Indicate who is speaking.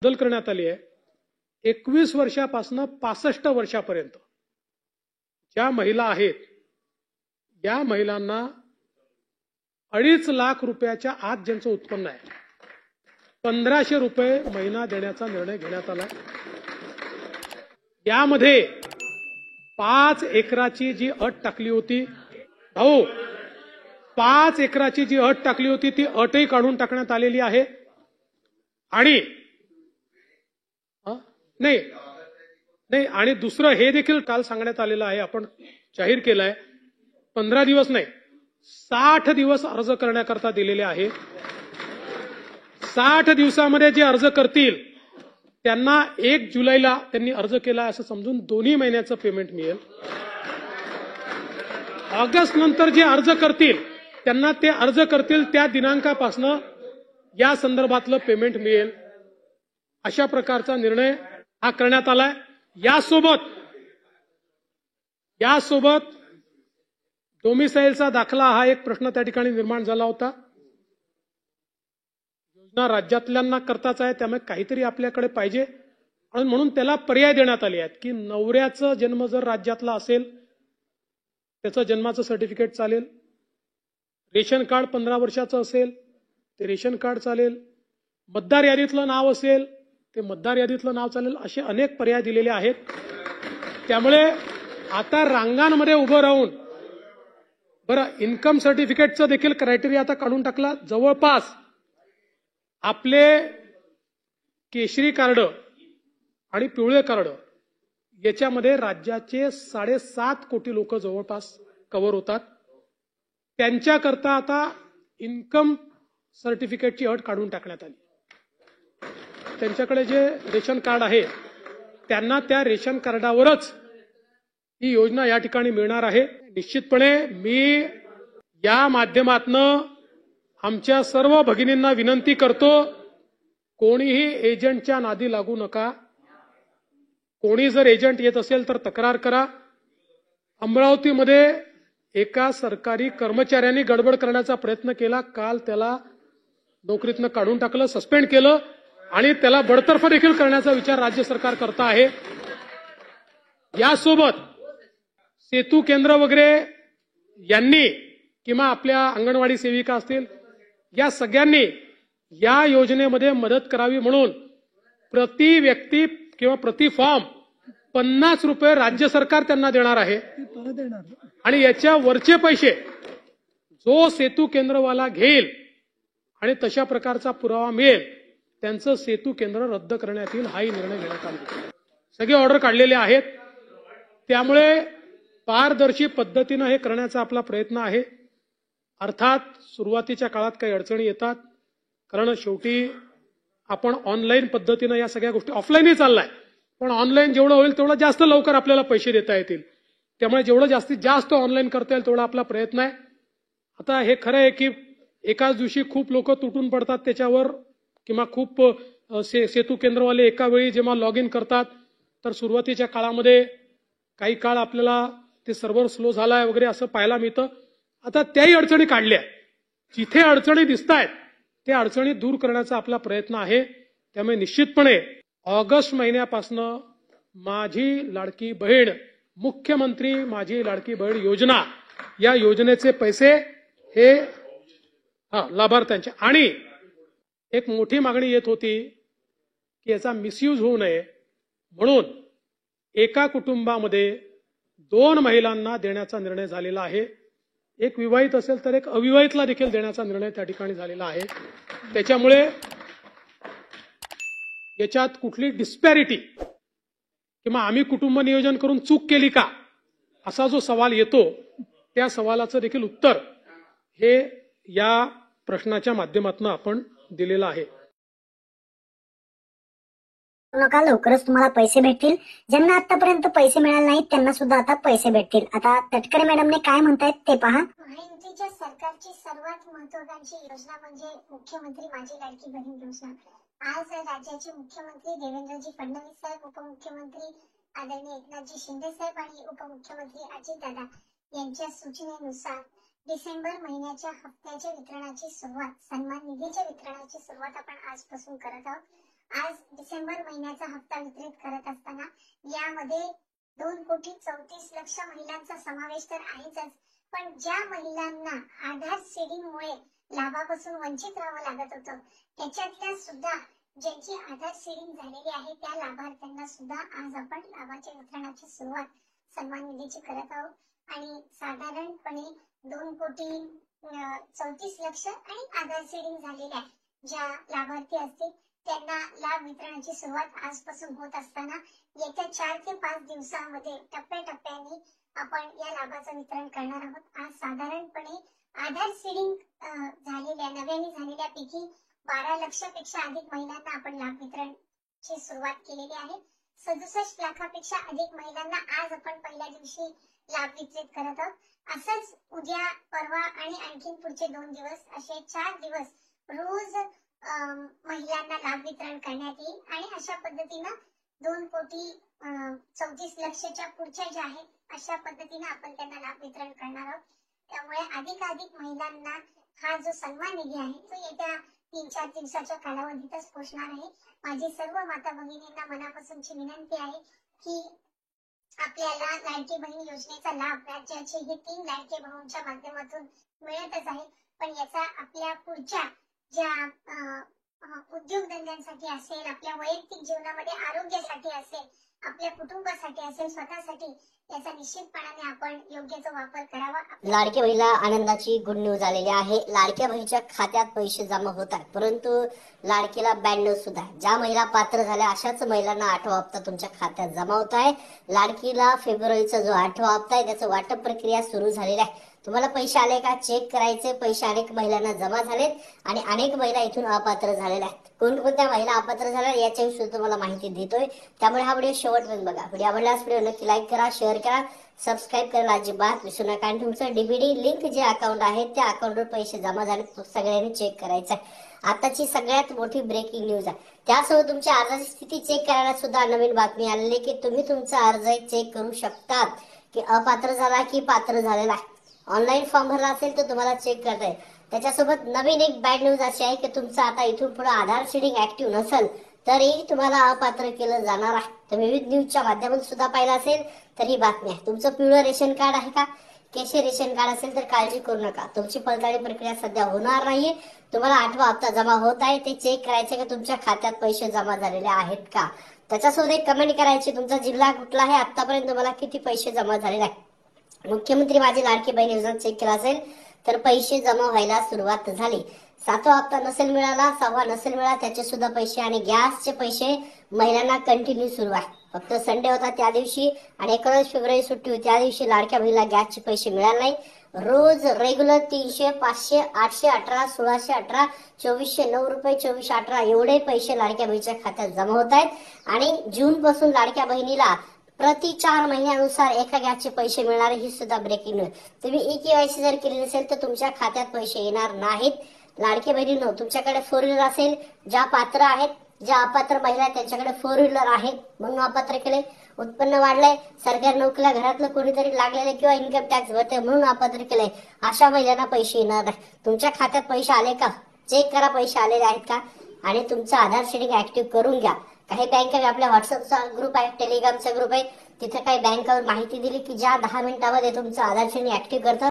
Speaker 1: बदल करण्यात आली आहे. 21 वर्षापासून 65 वर्षापर्यंत ज्या महिला आहेत या महिलांना 2.5 लाख रुपयाच्या आत ज्यांचं उत्पन्न आहे 1500 रुपये महिना देण्याचा निर्णय घेण्यात आला. यामध्ये 5 एकराची जी अट टाकली होती, 5 एकराची जी अट टाकली होती ती अटही काढून टाकण्यात आलेली आहे. आणि नाही आणि दुसरं हे देखील काल सांगण्यात आलेलं आहे, आपण जाहीर केलं आहे, 15 दिवस नाही 60 दिवस अर्ज करण्याकरता दिलेले आहे. 60 दिवसामध्ये जे अर्ज करतील त्यांना 1 जुलैला त्यांनी अर्ज केला असं समजून 2 महिन्याचं पेमेंट मिळेल. ऑगस्ट नंतर जे अर्ज करतील त्यांना ते अर्ज करतील त्या दिनांकापासून या संदर्भातलं पेमेंट मिळेल. अशा प्रकारचा निर्णय हा करण्यात आलाय. यासोबत डोमिसाईलचा दाखला हा एक प्रश्न त्या ठिकाणी निर्माण झाला होता. योजना राज्यातल्यांना करताच आहे, त्यामुळे काहीतरी आपल्याकडे पाहिजे आणि म्हणून त्याला पर्याय देण्यात आले आहेत की नवऱ्याचा जन्म जर राज्यातला असेल त्याचं जन्माचं सर्टिफिकेट चालेल, रेशन कार्ड 15 वर्षाचं असेल ते रेशन कार्ड चालेल, मतदार यादीतलं नाव असेल ते मतदार यादीतलं नाव चालेल, असे अनेक पर्याय दिलेले आहेत. त्यामुळे आता रांगांमध्ये उभं राहून इन्कम सर्टिफिकेटचं देखील क्रायटेरिया आता काढून टाकला. जवळपास आपले केशरी कार्ड आणि पिवळे कार्ड याच्यामध्ये राज्याचे 7.5 कोटी लोक जवळपास कव्हर होतात. त्यांच्याकरता आता इन्कम सर्टिफिकेटची अट काढून टाकण्यात आली. त्यांच्याकडे जे रेशन कार्ड आहे त्यांना त्या रेशन कार्डावरच ही योजना या ठिकाणी मिळणार आहे. निश्चितपणे मी या माध्यमातनं आमच्या सर्व भगिनींना विनंती करतो, कोणीही एजंटच्या नादी लागू नका. कोणी जर एजंट येत असेल तर तक्रार करा. अमरावतीमध्ये एका सरकारी कर्मचाऱ्यांनी गडबड करण्याचा प्रयत्न केला. काल त्याला नोकरीतनं काढून टाकलं, सस्पेंड केलं आणि त्याला बडतर्फ देखील करण्याचा विचार राज्य सरकार करत आहे. यासोबत सेतू केंद्र वगैरे यांनी किंवा आपल्या अंगणवाडी सेविका असतील या सगळ्यांनी या योजनेमध्ये मदत करावी म्हणून प्रति व्यक्ती किंवा प्रति फॉर्म 50 रुपये राज्य सरकार त्यांना देणार आहे. आणि याच्या वरचे पैसे जो सेतू केंद्रवाला घेईल आणि तशा प्रकारचा पुरावा मिळेल त्यांचं सेतू केंद्र रद्द करण्यात येईल, हाही निर्णय घेण्यात आला. सगळे ऑर्डर काढलेले आहेत. त्यामुळे पारदर्शी पद्धतीनं हे करण्याचा आपला प्रयत्न आहे. अर्थात सुरुवातीच्या काळात काही अडचणी येतात, कारण शेवटी आपण ऑनलाईन पद्धतीनं या सगळ्या गोष्टी, ऑफलाईनही चाललाय पण ऑनलाईन जेवढं होईल तेवढं जास्त लवकर आपल्याला पैसे देता येतील. त्यामुळे जेवढं जास्तीत जास्त ऑनलाईन करता येईल तेवढा आपला प्रयत्न आहे. आता हे खरं आहे की एकाच दिवशी खूप लोक तुटून पडतात त्याच्यावर, किंवा खूप सेतू केंद्रवाले एका वेळी जेव्हा लॉग इन करतात तर सुरुवातीच्या काळामध्ये काही काळ आपल्याला ते सर्व्हर स्लो झालाय वगैरे असं पाहायला मिळतं. आता त्याही अडचणी काढल्या. जिथे अडचणी दिसतायत त्या अडचणी दूर करण्याचा आपला प्रयत्न आहे. त्यामुळे निश्चितपणे ऑगस्ट महिन्यापासून माझी लाडकी बहीण, मुख्यमंत्री माझी लाडकी बहीण योजना, या योजनेचे पैसे हे लाभार्थ्यांचे. आणि एक मोठी मागणी येत होती की याचा मिसयूज होऊ नये म्हणून एका कुटुंबामध्ये 2 महिलांना देण्याचा निर्णय झालेला आहे. एक विवाहित असेल तर एक अविवाहितला देखील देण्याचा निर्णय त्या ठिकाणी झालेला आहे. त्याच्यामुळे याच्यात कुठली डिस्पॅरिटी किंवा आम्ही कुटुंब नियोजन करून चूक केली का असा जो सवाल येतो त्या सवालाचं देखील उत्तर हे या प्रश्नाच्या माध्यमातून आपण दिलेलं आहे.
Speaker 2: नका, लवकरच तुम्हाला पैसे भेटतील. ज्यांना आतापर्यंत पैसे मिळाले नाहीत त्यांना सुद्धा आता पैसे भेटतील. आता तटकरे मॅडमने काय म्हणतायत ते पहा.
Speaker 3: महायुतीच्या सरकारची सर्वात महत्त्वाकांक्षी योजना म्हणजे मुख्यमंत्री माझी लाडकी बहीण योजना. आज राज्याचे मुख्यमंत्री देवेंद्रजी फडणवीस साहेब, उपमुख्यमंत्री आदरणीय एकनाथजी शिंदे साहेब आणि उपमुख्यमंत्री अजितदादा यांच्या सूचनेनुसार डिसेंबर महिन्याच्या हप्त्याच्या वितरणाची सुरुवात, सन्मान निधीच्या वितरणाची सुरुवात आपण आजपासून करत आहोत. आज डिसेंबर महिन्याचा हप्ता वितरित करत असताना यामध्ये 2,34,00,000 महिलांचा समावेश तर आहेच, पण ज्या महिलांना आधार सीडिंगमुळे लाभापासून वंचित राहावं लागत होतं त्याच्यातल्या सुद्धा ज्यांची आधार सीडिंग झालेली आहे त्या लाभार्थ्यांना सुद्धा आज आपण लाभाच्या वितरणाची सुरुवात सन्मान निधीची करत आहोत आणि साधारणपणे 2,34,00,000 आणि आधार सीडिंग झालेल्या ज्या लाभार्थी असतील त्यांना लाभ वितरणाची सुरुवात आजपासून होत असताना येत्या 4 ते 5 दिवसांमध्ये टप्प्याटप्प्याने आपण या लाभाचं वितरण करणार आहोत। आज साधारणपणे आधार सीडिंग झालेल्या नव्याने झालेल्या पैकी 12 लाखापेक्षा अधिक महिलांना आपण लाभ वितरणाची सुरुवात केलेली आहे। 67 लाखापेक्षा अधिक महिलांना आज आपण पहिल्या दिवशी लाभ वितरित करत आहोत। असंच उद्या, परवा आणि आणखीन पुढचे 2 दिवस असे 4 दिवस रोज महिलांना लाभ वितरण करण्यात येईल आणि अशा पद्धतीनं 2,34,00,000च्या पुढच्या ज्या आहेत अशा पद्धतीने आपण त्यांना लाभ वितरण करणार आहोत। त्यामुळे अधिकाधिक महिलांना हा जो सन्मान निधी आहे तो येत्या 3-4 दिवसाच्या कालावधीतच पोहोचणार आहे। माझी सर्व माता भगिनींना मनापासूनची विनंती आहे की आपल्याला लाडकी बहीण योजनेचा लाभ राज्याचे हे 3 लाडके भाऊंच्या माध्यमातून मिळतच आहे, पण याचा आपल्या पुढच्या ज्या उद्योगधंद्यांसाठी असेल, आपल्या वैयक्तिक जीवनामध्ये आरोग्यासाठी असेल, आपल्या कुटुंबासाठी असेल, स्वतःसाठी याचा निश्चितपणाने आपण योग्य तो वापर करावा।
Speaker 4: लाडक्या बहिणीला आनंदाची गुड न्यूज आलेली आहे। लाडक्या बहिणीच्या खात्यात पैसे जमा होत आहेत, परंतु लाडकीला बॅड न्यूज सुद्धा आहे। ज्या महिला पात्र झाल्या अशाच महिलांना 8वा हप्ता तुमच्या खात्यात जमा होत आहे। लाडकीला फेब्रुवारीचा जो 8वा हप्ता आहे त्याचं वाटप प्रक्रिया सुरू झालेली आहे। तुम्हाला पैसे आले का चेक करायचे। पैसे अनेक महिलांना जमा झालेत आणि अनेक महिला इथून अपात्र झालेल्या आहेत। कोणकोणत्या महिला अपात्र झाल्या याच्याविषयी सुद्धा तुम्हाला माहिती देतोय, त्यामुळे हा व्हिडिओ शेवटपर्यंत बघा। व्हिडिओ आवडल्यास व्हिडिओ नक्की लाईक करा, शेअर करा, सबस्क्राईब करायला अजिबात विसरू नका आणि तुमचं डीबीडी लिंक जे अकाउंट आहे त्या अकाउंटवर पैसे जमा झाले सगळ्यांनी चेक करायचं आहे। आताची सगळ्यात मोठी ब्रेकिंग न्यूज आहे। त्यासोबत तुमच्या अर्जाची स्थिती चेक करायला सुद्धा नवीन बातमी आलेली की तुम्ही तुमचा अर्ज चेक करू शकतात की अपात्र झाला की पात्र झालेला आहे। ऑनलाईन फॉर्म भरला असेल तर तुम्हाला चेक करता येईल। त्याच्यासोबत नवीन एक बॅड न्यूज अशी आहे की तुमचं आता इथून पुढे आधार सीडिंग ऍक्टिव्ह नसेल तरी तुम्हाला अपात्र केलं जाणार आहे। तुम्ही विविध न्यूजच्या माध्यमातून सुद्धा पाहिलं असेल तर ही बातमी आहे। तुमचं पिवळं रेशन कार्ड आहे का, केशरी रेशन कार्ड असेल तर काळजी करू नका, तुमची पडताळणी प्रक्रिया सध्या होणार नाहीये। तुम्हाला 8वा हप्ता जमा होत आहे ते चेक करायचे की तुमच्या खात्यात पैसे जमा झालेले आहेत का। त्याच्यासोबत एक कमेंट करायची तुमचा जिल्हा कुठला आहे, आतापर्यंत तुम्हाला किती पैसे जमा झालेले आहेत। मुख्यमंत्री माझी लाडकी बहीण योजना चेक केला असेल तर पैसे जमा व्हायला सुरुवात झाली। 7वा हप्ता नसेल मिळाला, 6वा नसेल मिळाला त्याचे सुद्धा पैसे आणि गॅसचे पैसे महिलांना कंटिन्यू सुरू आहे। फक्त संडे होता त्या दिवशी आणि 19 फेब्रुवारी सुट्टी होती त्या दिवशी लाडक्या बहिणीला गॅसचे पैसे मिळाले नाही। रोज रेग्युलर 300, 500, 818, 1618, 2409 रुपये, 2418 एवढे पैसे लाडक्या बहिणीच्या खात्यात जमा होत आहेत आणि जून पासून लाडक्या बहिणीला प्रति 4 महिन्यानुसार एका गॅसचे पैसे मिळणार ही सुद्धा ब्रेकिंग न्यूज। तुम्ही ई-केवायसी जर केली नसेल तर तुमच्या खात्यात पैसे येणार नाहीत। लाडकी बहिणींनो, तुमच्याकडे 4 व्हीलर असेल, ज्या पात्र आहेत, ज्या अपात्र महिला आहेत त्यांच्याकडे 4 व्हीलर आहेत म्हणून अपात्र केले, उत्पन्न वाढलंय, सरकारी नोकरीला घरातलं कोणीतरी लागलेले किंवा इन्कम टॅक्स भरते म्हणून अपात्र केलंय, अशा महिलांना पैसे येणार नाही। तुमच्या खात्यात पैसे आले का चेक करा, पैसे आलेले आहेत का आणि तुमचं आधार सीडिंग ऍक्टिव्ह करून घ्या। काही बँका आपल्या व्हॉट्सअपचा ग्रुप आहे, टेलिग्रामचा ग्रुप आहे, तिथे काही बँकावर माहिती दिली की ज्या 10 मिनिटांमध्ये तुमचं आधार सीडिंग ऍक्टिव्ह करतात